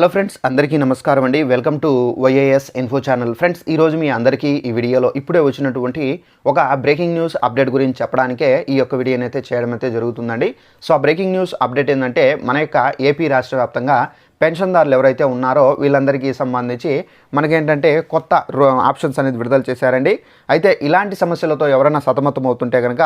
Hello friends, అందరికీ నమస్కారం అండి. Welcome to YAS info channel. Friends, ఈరోజు మీ అందరికీ ఈ వీడియోలో ఇప్పుడే వచ్చినటువంటి ఒక బ్రేకింగ్ న్యూస్ అప్డేట్ గురించి చెప్పడానికే ఈ యొక్క వీడియోని అయితే చేయడం అయితే జరుగుతుందండి. సో ఆ బ్రేకింగ్ న్యూస్ అప్డేట్ ఏంటంటే, మన యొక్క ఏపీ రాష్ట్ర వ్యాప్తంగా పెన్షన్దారులు ఎవరైతే ఉన్నారో వీళ్ళందరికీ సంబంధించి మనకేంటంటే కొత్త ఆప్షన్స్ అనేది విడుదల చేశారండి. అయితే ఇలాంటి సమస్యలతో ఎవరైనా సతమతం అవుతుంటే కనుక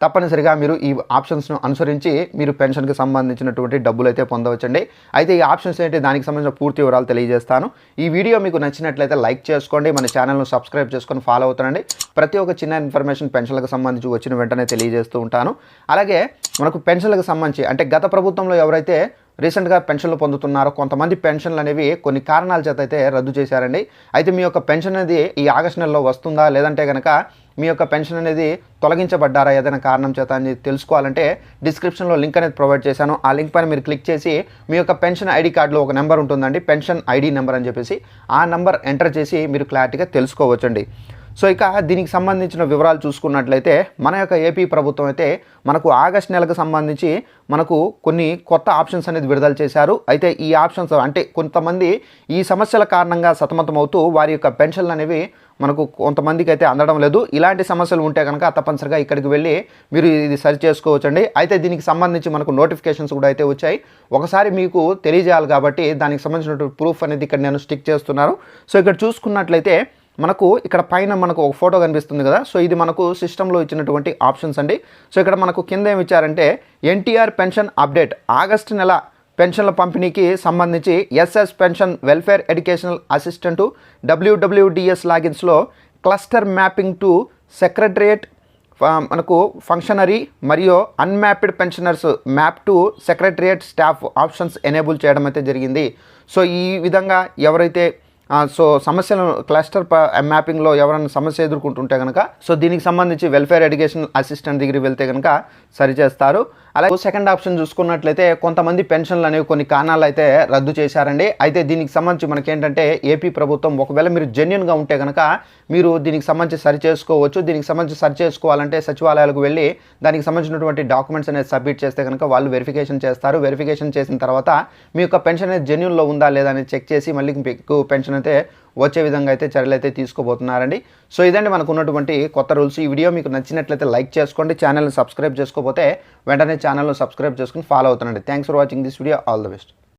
తప్పనిసరిగా మీరు ఈ ఆప్షన్స్ను అనుసరించి మీరు పెన్షన్కి సంబంధించినటువంటి డబ్బులు అయితే పొందవచ్చండి. అయితే ఈ ఆప్షన్స్ ఏంటి, దానికి సంబంధించిన పూర్తి వివరాలు తెలియజేస్తాను. ఈ వీడియో మీకు నచ్చినట్లయితే లైక్ చేసుకోండి, మన ఛానల్ను సబ్స్క్రైబ్ చేసుకొని ఫాలో అవుతానండి. ప్రతి ఒక్క చిన్న ఇన్ఫర్మేషన్ పెన్షన్లకు సంబంధించి వచ్చిన వెంటనే తెలియజేస్తూ ఉంటాను. అలాగే మనకు పెన్షన్లకు సంబంధించి అంటే గత ప్రభుత్వంలో ఎవరైతే రీసెంట్గా పెన్షన్లు పొందుతున్నారో కొంతమంది పెన్షన్లు అనేవి కొన్ని కారణాల చేత అయితే రద్దు చేశారండి. అయితే మీ యొక్క పెన్షన్ అనేది ఈ ఆగస్టు నెలలో వస్తుందా, లేదంటే కనుక మీ యొక్క పెన్షన్ అనేది తొలగించబడ్డారా ఏదైనా కారణం చేత అని తెలుసుకోవాలంటే డిస్క్రిప్షన్లో లింక్ అనేది ప్రొవైడ్ చేశాను. ఆ లింక్ పైన మీరు క్లిక్ చేసి మీ యొక్క పెన్షన్ ఐడి కార్డులో ఒక నెంబర్ ఉంటుందండి, పెన్షన్ ఐడి నెంబర్ అని చెప్పేసి ఆ నెంబర్ ఎంటర్ చేసి మీరు క్లారిటీగా తెలుసుకోవచ్చండి. సో ఇక దీనికి సంబంధించిన వివరాలు చూసుకున్నట్లయితే మన యొక్క ఏపీ ప్రభుత్వం అయితే మనకు ఆగస్టు నెలకు సంబంధించి మనకు కొన్ని కొత్త ఆప్షన్స్ అనేది విడుదల చేశారు. అయితే ఈ ఆప్షన్స్ అంటే కొంతమంది ఈ సమస్యల కారణంగా సతమతమవుతూ వారి యొక్క పెన్షన్లు అనేవి మనకు కొంతమందికి అయితే అందడం లేదు. ఇలాంటి సమస్యలు ఉంటే కనుక తప్పనిసరిగా ఇక్కడికి వెళ్ళి మీరు ఇది సరి చేసుకోవచ్చండి. అయితే దీనికి సంబంధించి మనకు నోటిఫికేషన్స్ కూడా అయితే వచ్చాయి. ఒకసారి మీకు తెలియజేయాలి కాబట్టి దానికి సంబంధించినటువంటి ప్రూఫ్ అనేది ఇక్కడ నేను స్టిక్ చేస్తున్నాను. సో ఇక్కడ చూసుకున్నట్లయితే మనకు ఇక్కడ పైన మనకు ఒక ఫోటో కనిపిస్తుంది కదా. సో ఇది మనకు సిస్టంలో ఇచ్చినటువంటి ఆప్షన్స్ అండి. సో ఇక్కడ మనకు కింద ఏమి ఇచ్చారంటే ఎన్టీఆర్ పెన్షన్ అప్డేట్ ఆగస్టు నెల పెన్షన్ల పంపిణీకి సంబంధించి SS pension welfare educational assistant WWDS లాగిన్స్లో క్లస్టర్ మ్యాపింగ్ టు సెక్రటరియట్ మనకు ఫంక్షనరీ మరియు unmapped pensioners map to secretariat staff options enable చేయడం అయితే జరిగింది. సో ఈ విధంగా ఎవరైతే సో సమస్యలను క్లస్టర్ మ్యాపింగ్లో ఎవరైనా సమస్య ఎదుర్కొంటుంటే కనుక సో దీనికి సంబంధించి వెల్ఫేర్ ఎడ్యుకేషన్ అసిస్టెంట్ దగ్గరికి వెళ్తే కనుక సరిచేస్తారు. అలాగే సెకండ్ ఆప్షన్ చూసుకున్నట్లయితే కొంతమంది పెన్షన్లు అనేవి కొన్ని కారణాలు అయితే రద్దు చేశారండి. అయితే దీనికి సంబంధించి మనకేంటంటే ఏపీ ప్రభుత్వం ఒకవేళ మీరు జెన్యున్గా ఉంటే కనుక మీరు దీనికి సంబంధించి సరి చేసుకోవచ్చు. దీనికి సంబంధించి సరి చేసుకోవాలంటే సచివాలయాలకు వెళ్ళి దానికి సంబంధించినటువంటి డాక్యుమెంట్స్ అనేది సబ్మిట్ చేస్తే కనుక వాళ్ళు వెరిఫికేషన్ చేస్తారు. వెరిఫికేషన్ చేసిన తర్వాత మీ యొక్క పెన్షన్ అనేది జెన్యున్లో ఉందా లేదా అని చెక్ చేసి మళ్ళీ మీకు పెన్షన్ అయితే వచ్చే విధంగా అయితే చర్యలు అయితే తీసుకోబోతున్నారండి. సో ఇదండి మనకు ఉన్నటువంటి కొత్త రూల్స్. ఈ వీడియో మీకు నచ్చినట్లయితే లైక్ చేసుకోండి, ఛానల్ని సబ్స్క్రైబ్ చేసుకోకపోతే వెంటనే ఛానల్ను సబ్స్క్రైబ్ చేసుకుని ఫాలో అవుతానండి. Thanks for watching this video. All the best.